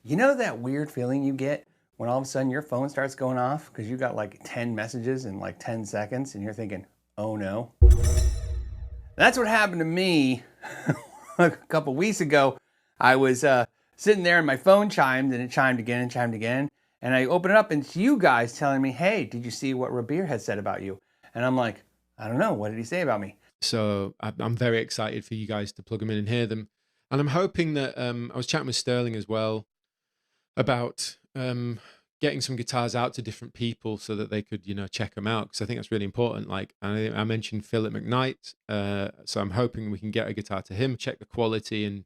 You know that weird feeling you get when all of a sudden your phone starts going off because you got like 10 messages in like 10 seconds and you're thinking, oh no. That's what happened to me a couple weeks ago. I was sitting there and my phone chimed and it chimed again and chimed again. And I open it up and it's you guys telling me, hey, did you see what Rabea had said about you? And I'm like, I don't know. What did he say about me? So I'm very excited for you guys to plug them in and hear them. And I'm hoping that I was chatting with Sterling as well about getting some guitars out to different people so that they could, you know, check them out, because I think that's really important. Like I mentioned Philip McKnight, so I'm hoping we can get a guitar to him, check the quality, and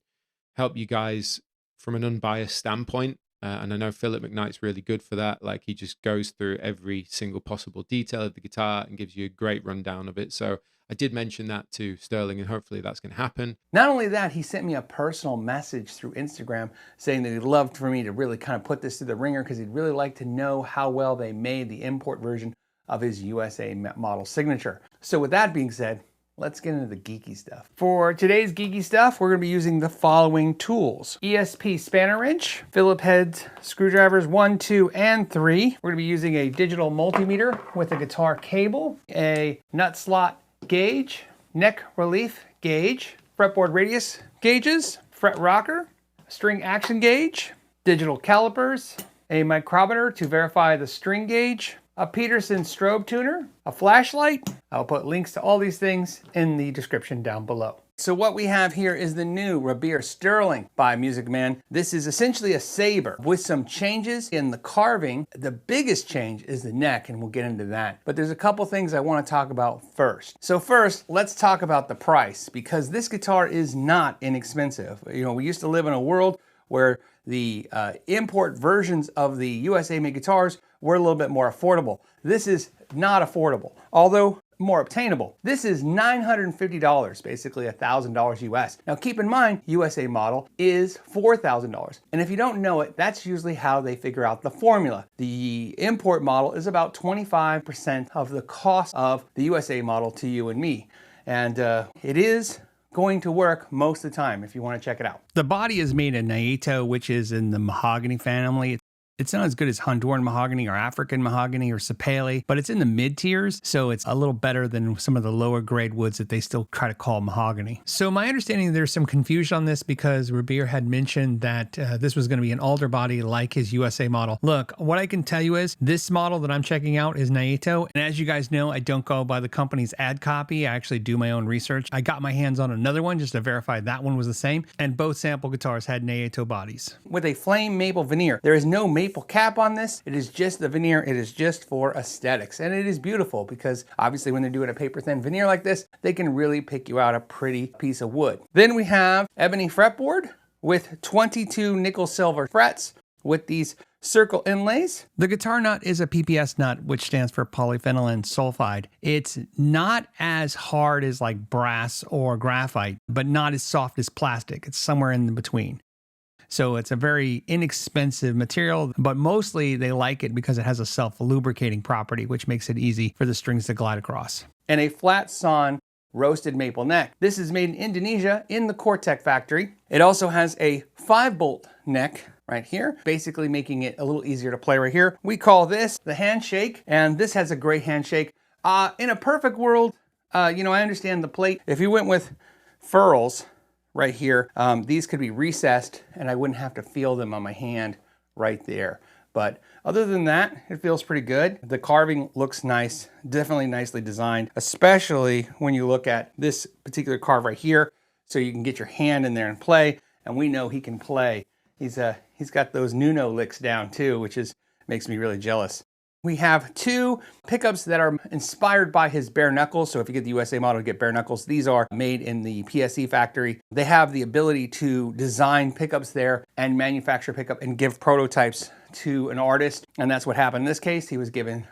help you guys from an unbiased standpoint. And I know Philip McKnight's really good for that. Like he just goes through every single possible detail of the guitar and gives you a great rundown of it. So I did mention that to Sterling, and hopefully that's going to happen. Not only that, he sent me a personal message through Instagram saying that he'd love for me to really kind of put this through the ringer because he'd really like to know how well they made the import version of his USA model signature. So with that being said, let's get into the geeky stuff. For today's geeky stuff, we're going to be using the following tools: ESP spanner wrench, Phillips head screwdrivers 1, 2, and 3. We're going to be using a digital multimeter with a guitar cable, a nut slot gauge, neck relief gauge, fretboard radius gauges, fret rocker, string action gauge, digital calipers, a micrometer to verify the string gauge, a Peterson strobe tuner, a flashlight. I'll put links to all these things in the description down below. So what we have here is the new Rabea Sterling by MusicNomad. This is essentially a saber with some changes in the carving. The biggest change is the neck, and we'll get into that. But there's a couple things I want to talk about first. So first, let's talk about the price, because this guitar is not inexpensive. You know, we used to live in a world where the import versions of the USA made guitars were a little bit more affordable. This is not affordable, although more obtainable. This is $950, basically $1,000 US. Now keep in mind, USA model is $4,000. And if you don't know it, that's usually how they figure out the formula. The import model is about 25% of the cost of the USA model to you and me. And it is going to work most of the time if you want to check it out. The body is made in Naito, which is in the mahogany family. It's not as good as Honduran mahogany or African mahogany or sapele, but it's in the mid tiers, so it's a little better than some of the lower grade woods that they still try to call mahogany. So my understanding, there's some confusion on this because Rabea had mentioned that this was going to be an alder body like his USA model. Look, what I can tell you is this model that I'm checking out is Naito, and as you guys know, I don't go by the company's ad copy. I actually do my own research. I got my hands on another one just to verify that one was the same, and both sample guitars had Naito bodies. With a flame maple veneer, there is no maple cap on this. It is just the veneer. It is just for aesthetics, and it is beautiful because obviously when they're doing a paper thin veneer like this, they can really pick you out a pretty piece of wood. Then we have ebony fretboard with 22 nickel silver frets with these circle inlays. The guitar nut is a PPS nut, which stands for polyphenylene sulfide. It's not as hard as like brass or graphite, but not as soft as plastic. It's somewhere in between. So it's a very inexpensive material, but mostly they like it because it has a self-lubricating property, which makes it easy for the strings to glide across. And a flat sawn roasted maple neck. This is made in Indonesia in the Cortec factory. It also has a 5-bolt neck right here, basically making it a little easier to play right here. We call this the handshake, and this has a great handshake. In a perfect world, you know, I understand the plate. If you went with furls right here, these could be recessed and I wouldn't have to feel them on my hand right there. But other than that, it feels pretty good. The carving looks nice, definitely nicely designed, especially when you look at this particular carve right here. So you can get your hand in there and play, and we know he can play. He's got those Nuno licks down too, which makes me really jealous. We have 2 pickups that are inspired by his bare knuckles. So if you get the USA model, you get bare knuckles. These are made in the PSE factory. They have the ability to design pickups there and manufacture pickup and give prototypes to an artist. And that's what happened in this case. He was given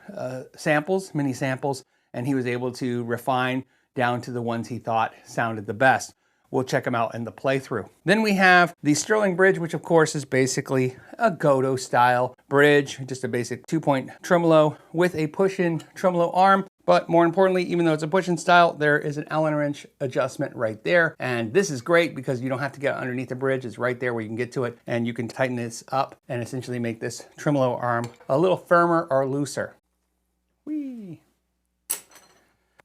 samples, mini samples, and he was able to refine down to the ones he thought sounded the best. We'll check them out in the playthrough. Then we have the Sterling bridge, which of course is basically a Godot style bridge, just a basic 2-point tremolo with a push-in tremolo arm. But more importantly, even though it's a push-in style, there is an Allen wrench adjustment right there. And this is great because you don't have to get underneath the bridge. It's right there where you can get to it, and you can tighten this up and essentially make this tremolo arm a little firmer or looser. Whee!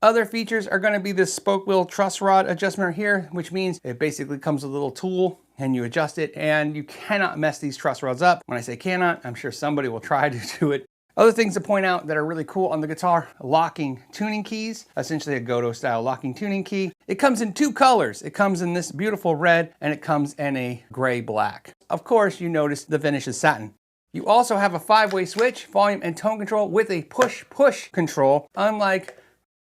Other features are going to be this spoke wheel truss rod adjustment here, which means it basically comes with a little tool and you adjust it, and you cannot mess these truss rods up. When I say cannot, I'm sure somebody will try to do it. Other things to point out that are really cool on the guitar: locking tuning keys, essentially a Godot style locking tuning key. It comes in 2 colors. It comes in this beautiful red, and it comes in a gray black. Of course, you notice the finish is satin. You also have a 5-way switch, volume and tone control with a push-push control, unlike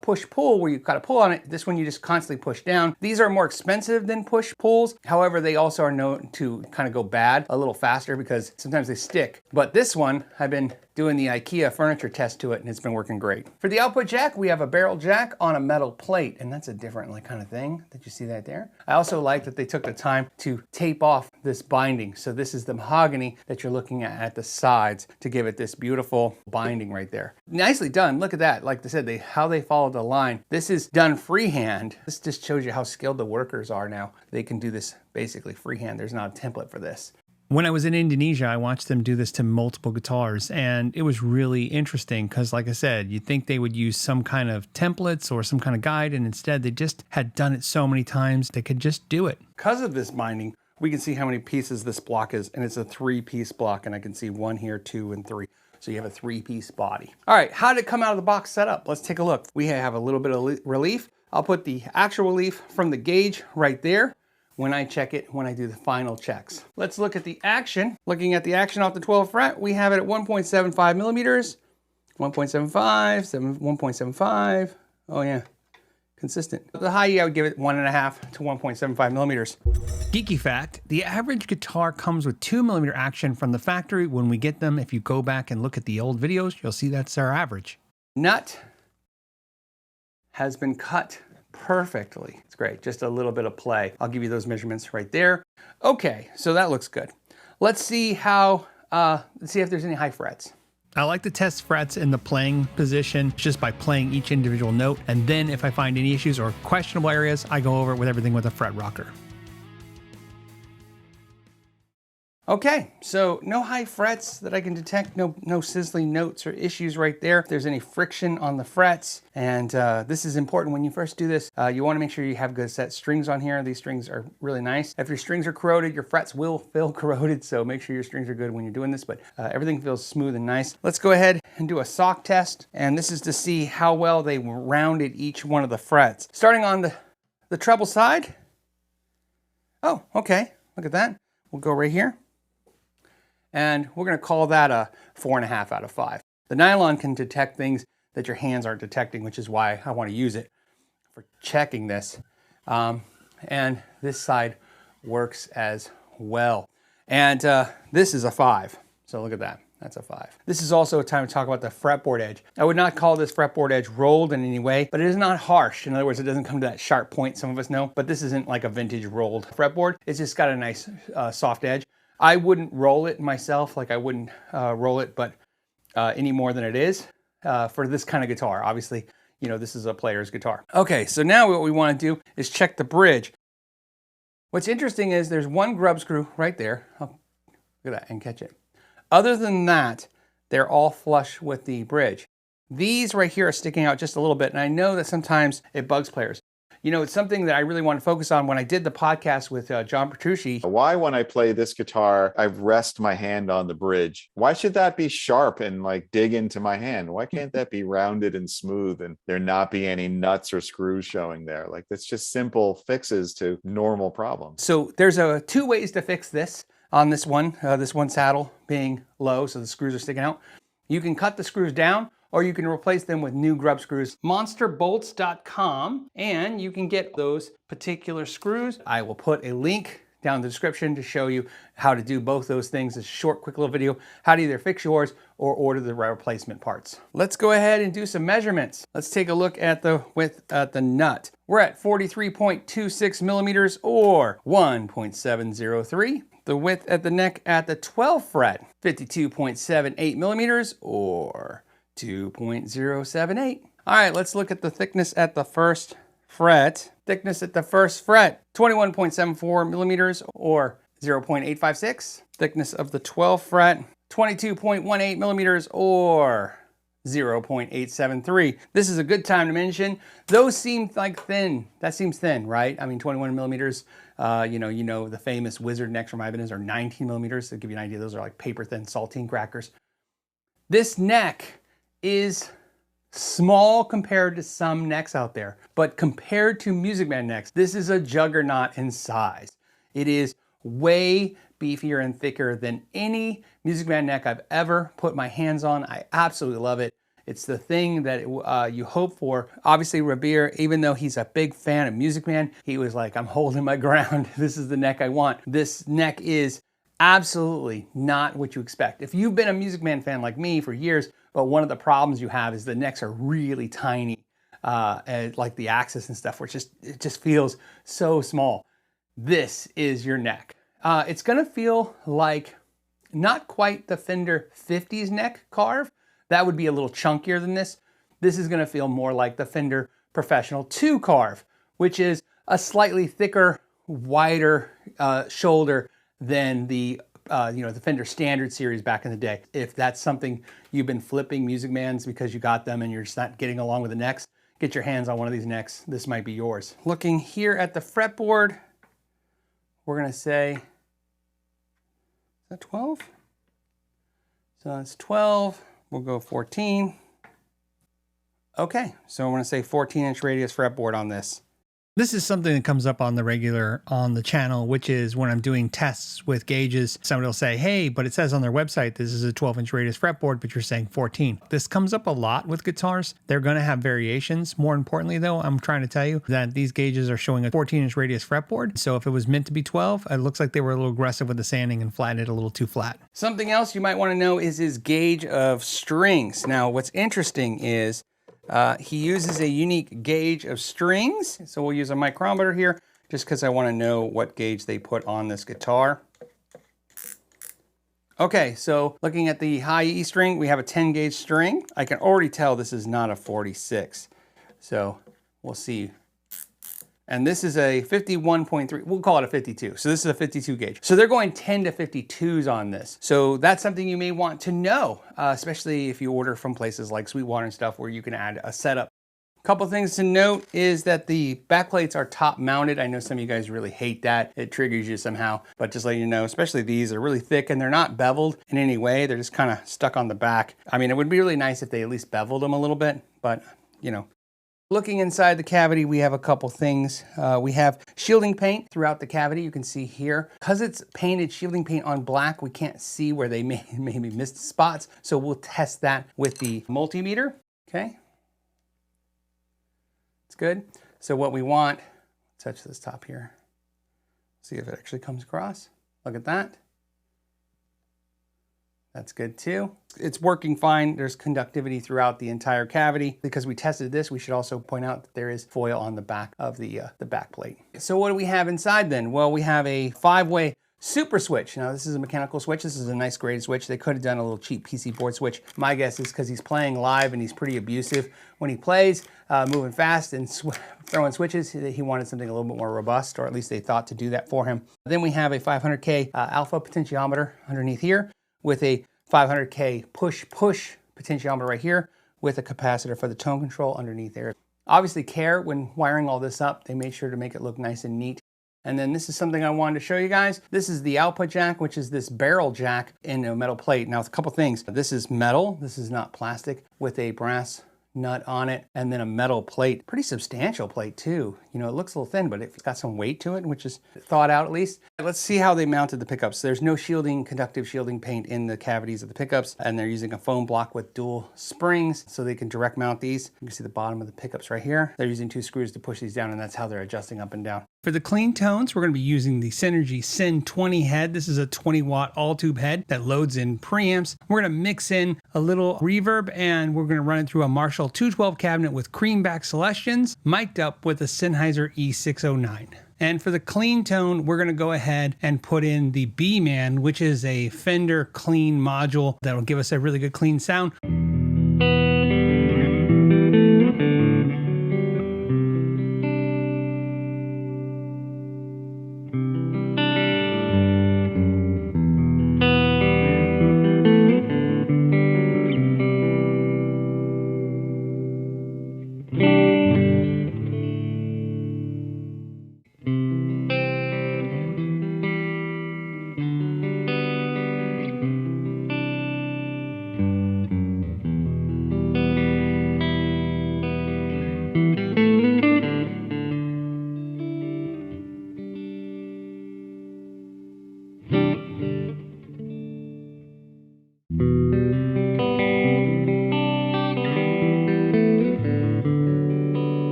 push-pull where you gotta pull on it. This one you just constantly push down. These are more expensive than push-pulls. However, they also are known to kind of go bad a little faster because sometimes they stick. But this one, I've been doing the IKEA furniture test to it, and it's been working great. For the output jack, we have a barrel jack on a metal plate, and that's a different kind of thing. Did you see that there? I also like that they took the time to tape off this binding. So this is the mahogany that you're looking at the sides to give it this beautiful binding right there. Nicely done. Look at that. Like I said, how they followed the line. This is done freehand. This just shows you how skilled the workers are now. They can do this basically freehand. There's not a template for this. When I was in Indonesia, I watched them do this to multiple guitars, and it was really interesting because, like I said, you'd think they would use some kind of templates or some kind of guide, and instead they just had done it so many times they could just do it. Because of this binding, we can see how many pieces this block is, and it's a 3-piece block, and I can see 1 here, 2, and 3. So you have a 3-piece body. All right, how did it come out of the box setup? Let's take a look. We have a little bit of relief. I'll put the actual relief from the gauge right there when I check it, when I do the final checks. Let's look at the action. Looking at the action off the 12th fret, we have it at 1.75 millimeters, 1.75, 1.75. Oh yeah, consistent. The high E, I would give it 1.5 to 1.75 millimeters. Geeky fact, the average guitar comes with 2 millimeter action from the factory when we get them. If you go back and look at the old videos, you'll see that's our average. Nut has been cut perfectly. It's great, just a little bit of play. I'll give you those measurements right there. Okay, so that looks good. Let's see let's see if there's any high frets. I like to test frets in the playing position just by playing each individual note, and then if I find any issues or questionable areas, I go over it with everything with a fret rocker. Okay, so no high frets that I can detect, no sizzling notes or issues right there. If there's any friction on the frets, and this is important when you first do this, you wanna make sure you have good set strings on here. These strings are really nice. If your strings are corroded, your frets will feel corroded, so make sure your strings are good when you're doing this, but everything feels smooth and nice. Let's go ahead and do a sock test, and this is to see how well they rounded each one of the frets. Starting on the treble side. Oh, okay, look at that. We'll go right here. And we're going to call that a 4.5 out of 5. The nylon can detect things that your hands aren't detecting, which is why I want to use it for checking this. And this side works as well. And this is a 5. So look at that. That's a 5. This is also a time to talk about the fretboard edge. I would not call this fretboard edge rolled in any way, but it is not harsh. In other words, it doesn't come to that sharp point some of us know, but this isn't like a vintage rolled fretboard. It's just got a nice soft edge. I wouldn't roll it myself, like I wouldn't roll it, but any more than it is for this kind of guitar. Obviously, you know, this is a player's guitar. Okay, so now what we want to do is check the bridge. What's interesting is there's one grub screw right there. Oh, look at that, and catch it. Other than that, they're all flush with the bridge. These right here are sticking out just a little bit, and I know that sometimes it bugs players. You know, it's something that I really want to focus on when I did the podcast with John Petrucci. Why, when I play this guitar, I rest my hand on the bridge? Why should that be sharp and like dig into my hand? Why can't that be rounded and smooth and there not be any nuts or screws showing there? Like, that's just simple fixes to normal problems. So there's 2 ways to fix this on this one saddle being low, so the screws are sticking out. You can cut the screws down, or you can replace them with new grub screws. monsterbolts.com, and you can get those particular screws. I will put a link down in the description to show you how to do both those things. It's a short, quick little video, how to either fix yours or order the replacement parts. Let's go ahead and do some measurements. Let's take a look at the width at the nut. We're at 43.26 millimeters or 1.703. The width at the neck at the 12th fret, 52.78 millimeters or 2.078. All right, let's look at the thickness at the first fret. Thickness at the first fret, 21.74 millimeters or 0.856. Thickness of the 12th fret, 22.18 millimeters or 0.873. This is a good time to mention, those seem like thin. That seems thin, right? I mean, 21 millimeters, you know, the famous wizard necks from Ibanez are 19 millimeters. To give you an idea, those are like paper thin saltine crackers. This neck is small compared to some necks out there, but compared to MusicNomad necks, this is a juggernaut in size. It is way beefier and thicker than any MusicNomad neck I've ever put my hands on. I absolutely love it. It's the thing that you hope for. Obviously, Rabea, even though he's a big fan of MusicNomad, he was like, I'm holding my ground. This is the neck I want. This neck is absolutely not what you expect. If you've been a MusicNomad fan like me for years, but one of the problems you have is the necks are really tiny, and like the axis and stuff, where it just feels so small. This is your neck. It's gonna feel like not quite the Fender 50s neck carve. That would be a little chunkier than this. This is gonna feel more like the Fender Professional 2 carve, which is a slightly thicker, wider shoulder than the the Fender Standard series back in the day. If that's something you've been flipping MusicNomads because you got them and you're just not getting along with the necks, get your hands on one of these necks. This might be yours. Looking here at the fretboard, we're gonna say, is that 12? So that's 12, we'll go 14. Okay, so I'm gonna say 14-inch radius fretboard on this. This is something that comes up on the regular on the channel, which is when I'm doing tests with Gages, somebody will say, hey, but it says on their website, this is a 12-inch radius fretboard, but you're saying 14. This comes up a lot with guitars. They're going to have variations. More importantly, though, I'm trying to tell you that these Gages are showing a 14-inch radius fretboard. So if it was meant to be 12, it looks like they were a little aggressive with the sanding and flattened it a little too flat. Something else you might want to know is his gauge of strings. Now, what's interesting is he uses a unique gauge of strings. So we'll use a micrometer here just because I want to know what gauge they put on this guitar. Okay, so looking at the high E string, we have a 10 gauge string. I can already tell this is not a 46. So we'll see. And this is a 51.3, we'll call it a 52. So this is a 52 gauge. So they're going 10 to 52s on this. So that's something you may want to know, especially if you order from places like Sweetwater and stuff where you can add a setup. A couple things to note is that the backplates are top mounted. I know some of you guys really hate that. It triggers you somehow, but just letting you know, especially these are really thick and they're not beveled in any way. They're just kind of stuck on the back. I mean, it would be really nice if they at least beveled them a little bit, but you know. Looking inside the cavity, we have a couple things. We have shielding paint throughout the cavity. You can see here, because it's painted shielding paint on black, we can't see where they maybe missed spots. So we'll test that with the multimeter, okay? It's good. So what we want, touch this top here. See if it actually comes across. Look at that. That's good too. It's working fine. There's conductivity throughout the entire cavity. Because we tested this, we should also point out that there is foil on the back of the back plate. So what do we have inside then? Well, we have a 5-way super switch. Now this is a mechanical switch. This is a nice graded switch. They could have done a little cheap PC board switch. My guess is because he's playing live and he's pretty abusive when he plays, moving fast and throwing switches. He wanted something a little bit more robust, or at least they thought to do that for him. Then we have a 500K alpha potentiometer underneath here, with a 500K push potentiometer right here with a capacitor for the tone control underneath there. Obviously care when wiring all this up, they made sure to make it look nice and neat. And then this is something I wanted to show you guys. This is the output jack, which is this barrel jack in a metal plate. Now, it's a couple things. This is metal, this is not plastic, with a brass nut on it, and then a metal plate. Pretty substantial plate too. You know, it looks a little thin, but it's got some weight to it, which is thought out at least. Let's see how they mounted the pickups. There's no shielding, conductive shielding paint in the cavities of the pickups, and they're using a foam block with dual springs so they can direct mount these. You can see the bottom of the pickups right here. They're using 2 screws to push these down, and that's how they're adjusting up and down. For the clean tones, we're going to be using the Synergy Syn 20 head. This is a 20-watt all-tube head that loads in preamps. We're going to mix in a little reverb, and we're going to run it through a Marshall 212 cabinet with creamback Celestions, mic'd up with a Sennheiser E609. And for the clean tone, we're going to go ahead and put in the B-Man, which is a Fender clean module that will give us a really good clean sound.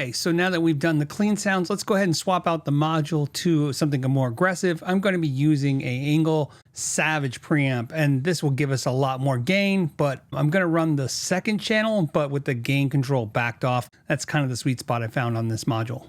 Okay, so now that we've done the clean sounds, let's go ahead and swap out the module to something more aggressive. I'm going to be using a Engel Savage preamp, and this will give us a lot more gain, but I'm going to run the second channel, but with the gain control backed off. That's kind of the sweet spot I found on this module.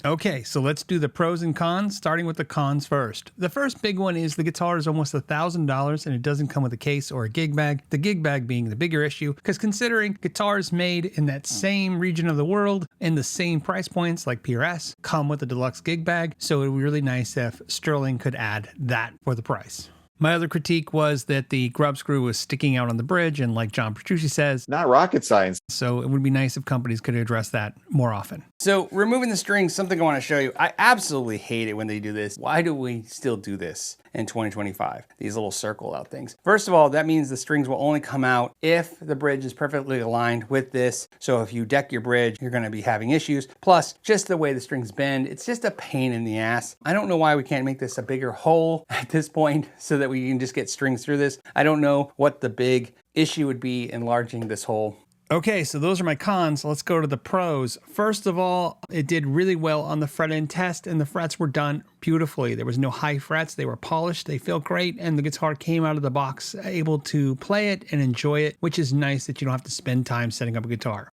Okay, so let's do the pros and cons, starting with the cons first. The first big one is the guitar is almost $1,000 and it doesn't come with a case or a gig bag. The gig bag being the bigger issue, because considering guitars made in that same region of the world and the same price points like PRS come with a deluxe gig bag, so it would be really nice if Sterling could add that for the price. My other critique was that the grub screw was sticking out on the bridge, and like John Petrucci says, not rocket science. So it would be nice if companies could address that more often. So removing the strings, something I want to show you. I absolutely hate it when they do this. Why do we still do this in 2025? These little circle out things. First of all, that means the strings will only come out if the bridge is perfectly aligned with this. So if you deck your bridge, you're going to be having issues. Plus, just the way the strings bend, it's just a pain in the ass. I don't know why we can't make this a bigger hole at this point so that we can just get strings through this. I don't know what the big issue would be enlarging this hole. Okay, so those are my cons. Let's go to the pros. First of all, it did really well on the fret end test, and the frets were done beautifully. There was no high frets. They were polished. They feel great, and the guitar came out of the box able to play it and enjoy it, which is nice that you don't have to spend time setting up a guitar.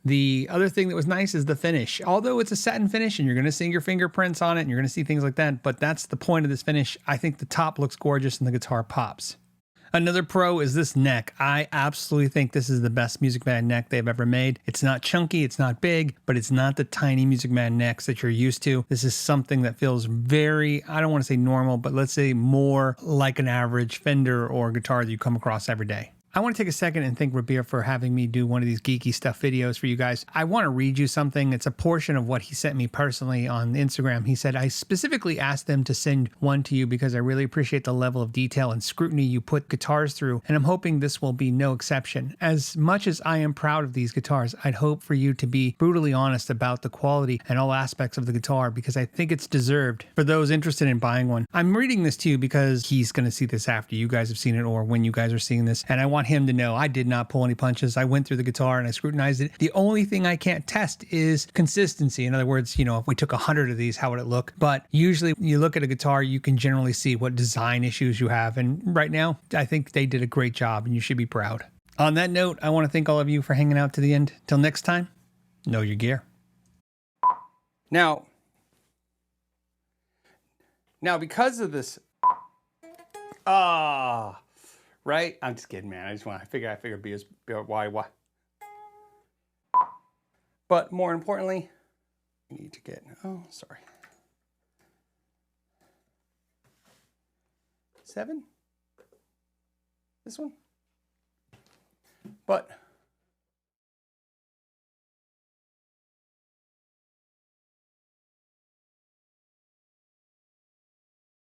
The other thing that was nice is the finish. Although it's a satin finish and you're going to see your fingerprints on it and you're going to see things like that, but that's the point of this finish. I think the top looks gorgeous and the guitar pops. Another pro is this neck. I absolutely think this is the best MusicNomad neck they've ever made. It's not chunky, it's not big, but it's not the tiny MusicNomad necks that you're used to. This is something that feels very, I don't want to say normal, but let's say more like an average Fender or guitar that you come across every day. I want to take a second and thank Rabea for having me do one of these geeky stuff videos for you guys. I want to read you something. It's a portion of what he sent me personally on Instagram. He said, I specifically asked them to send one to you because I really appreciate the level of detail and scrutiny you put guitars through, and I'm hoping this will be no exception. As much as I am proud of these guitars, I'd hope for you to be brutally honest about the quality and all aspects of the guitar because I think it's deserved for those interested in buying one. I'm reading this to you because he's going to see this after you guys have seen it or when you guys are seeing this, and I want him to know I did not pull any punches. I went through the guitar and I scrutinized it. The only thing I can't test is consistency. In other words, you know, if we took 100 of these, how would it look? But usually when you look at a guitar, you can generally see what design issues you have. And right now, I think they did a great job and you should be proud. On that note, I want to thank all of you for hanging out to the end. Till next time, know your gear. Now, because of this, right? I'm just kidding, man. I figure B is why. But more importantly, we need to get, sorry. 7? This one? But